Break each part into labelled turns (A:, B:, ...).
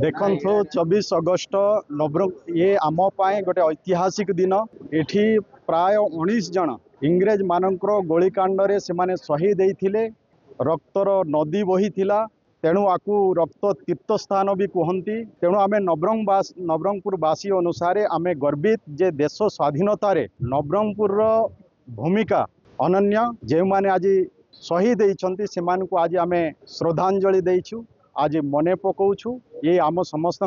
A: देखु 24 अगस्ट नवरंग ये आम गोटे ऐतिहासिक दिन। एठी प्राय 19 जन इंग्रेज मानकर गोलीकांड से शहीद होते। रक्तर नदी बही तेणु आकु रक्त तीर्थ स्थान भी कहती। तेणु आम नवरंगपुरवासी अनुसार आम गर्वित जे देश स्वाधीनतार नवरंगपुर भूमिका अनन्य। जो मैंने आज शहीद होती से आज आम श्रद्धांजलि देचु, आज मने पकाउछु। ये आम समस्त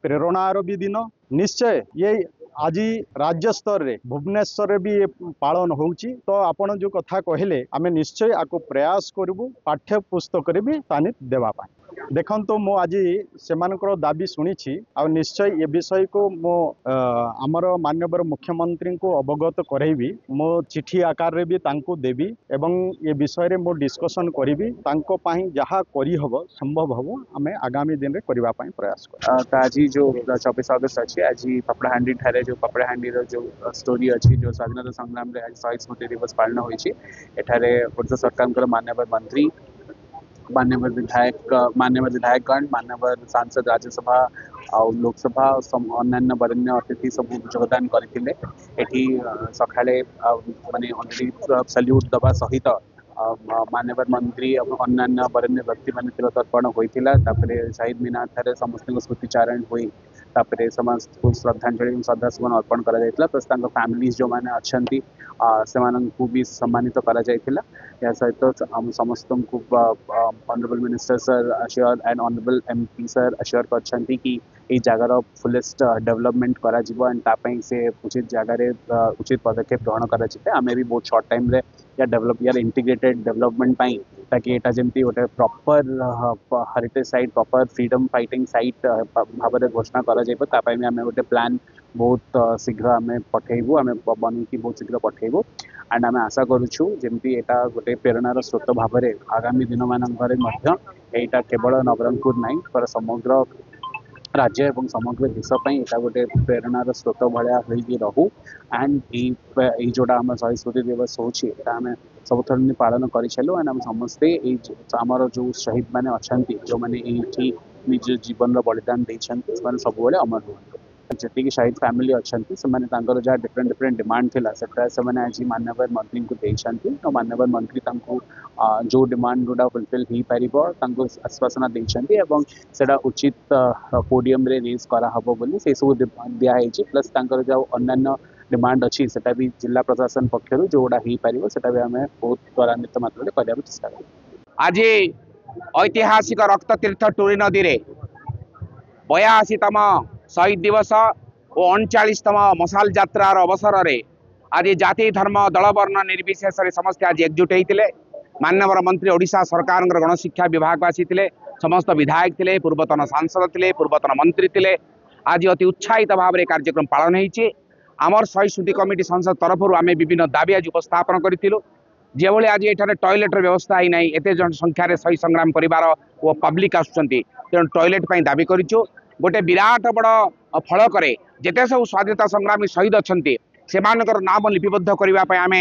A: प्रेरणार भी दिन। निश्चय ये आज राज्य स्तर रे भुवनेश्वर भी ये पालन होउची। तो आपण जो कथा कहले आम निश्चय आपको प्रयास करूँ पाठ्य पुस्तक रे भी स्थानित देवाई। देखो मु आज से दाबी शुणी आ निश्चय ये विषय को मो आमर माननीय मुख्यमंत्री को अवगत करैबी। मो चिठी आकार रे भी तांको देवी एवं ये विषय रे मो डिस्कशन करी तांको पाई जहाँ करी हबो संभव हबो आम आगामी दिन रे करबा पाई प्रयास कर।
B: आज जो 24 अगस्त अच्छी आज पपड़ाहांडी ठारे जो पपड़ाहांडी जो स्टोरी अच्छी जो स्वाधीनता संग्राम रे आज शहीद स्मृति दिवस पालन होइछि। एठारे ओडिशा सरकार माननीय मंत्री माननीय विधायकगण माननीय सांसद राज्यसभा और लोकसभा अन्य वरेण्य अतिथि सब योगदान करथिले। एठी सकाळे माने सल्यूट दबा सहित माननीय मंत्री और अन्य वरेण्य व्यक्ति मान तिल तर्पण होइथिला। तापरे शहीद मीनार ठारे समस्त स्मृतिचारण हुई। तापरे समस्त को श्रद्धांजलि श्रद्धासुमन अर्पण करा जायतिला। प्लस तांको फैमिलीज जो माने अछंती सेमानंकु भी सम्मानित करा जायतिला। या सहित हम समस्त को honourable minister sir assure and honourable MP sir assure करछंती कि ये जगार फुलेस्ट डेवलपमेंट करा जिवो एंड तापई से उचित जगार उचित पदक्षेप ग्रहण करा जिते। आमे भी बहुत शॉर्ट टाइम रे या डेवलप या इंटीग्रेटेड डेवलपमेंट पाई ताकि एटा जेमती गोटे proper heritage site proper freedom fighting site भाव में घोषणा करा जाइबो। तापई में आमे गोटे प्लान बहुत शीघ्र आमे पठेबू आमे बनी बहुत शीघ्र पठेबू एंड आमे आशा करूछु जेमती एटा गोटे प्रेरणार स्रोत भाव में आगामी दिन मानकर एटा केवल नवरंगपुर नहीं पर समग्र राज्य एवं समग्र देश यहाँ गोटे प्रेरणार स्रोत भाया रहू। एंड ये जोड़ा आम शहीद स्मृति दिवस होमें सब थर पालन करूँ एंड आम समस्ते आमर जो शहीद मैंने अच्छा जो मैंने ये निज जीवन बलिदान देते सब अमर हूँ। जी शहीद फैमिली अच्छा से जहाँ डिफरेंट डिमांड थी से आज माननीय मंत्री को देते। तो माननीय मंत्री जो डिमांड गुड़ा फुलफिल हो पार आश्वासन देते से उचित पोडियम रे रेज कराहब बोली से सब दिखाई। प्लस जो अन्य डिमांड अच्छी से भी जिला प्रशासन पक्षर जो गुड़ा हो पार से भी आम बहुत त्वरान्वित मात्रा करने चेष्टा कर।
C: आज ऐतिहासिक रक्त तीर्थ टूरी नदी रे 82तम शहीद दिवस और 39तम मशाल यात्रार अवसर में आज जाति धर्म दल वर्ण निर्विशेष समस्त आज एकजुट होते। माननीय मंत्री ओडिशा सरकार गणशिक्षा विभाग आसी समस्त विधायक थे पूर्वतन सांसद थे पूर्वतन मंत्री थे। आज अति उत्साहित भाव में कार्यक्रम पालन होती। आमर शहीद स्मृति कमिटी संसद तरफ आम विभिन्न दाबी आज उपस्थापन करूँ। जो आज ये टॉयलेटर व्यवस्था ही नहीं एत संख्यार शहीद संग्राम परिवार और पब्लिक आसुँच तेणु टॉयलेट दाबी करूँ। गोटे विराट बड़ फलक जिते सब स्वाधीनता संग्रामी शहीद अच्छा से नाम लिपिबद्ध करने आम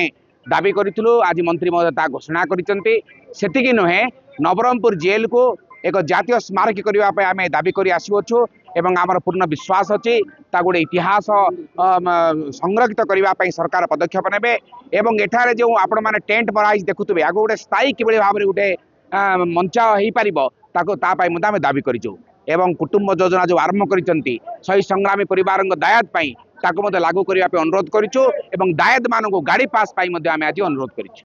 C: दाबी करूँ। आज मंत्री महोदय घोषणा करती नुहे नवरंगपुर जेल को एक जातीय स्मारकी करने आम दाबी कर आसुचु एवं आमर पूर्ण विश्वास अच्छी गोटे इतिहास संरक्षित करने सरकार पदक्षेप ने एवं एठारे जो आपण मैंने टेंट मराई देखुवे आगे गोटे स्थायी कि भाव में गोटे मंच हो पार आम दाबी करूँ। एवं कुटुंब योजना जो आरंभ करिसेंती शहीद संग्रामी परिवार दायद लागू करने अनुरोध करूँ। दायद मान गाड़ी पास पाई आज अनुरोध करूँ।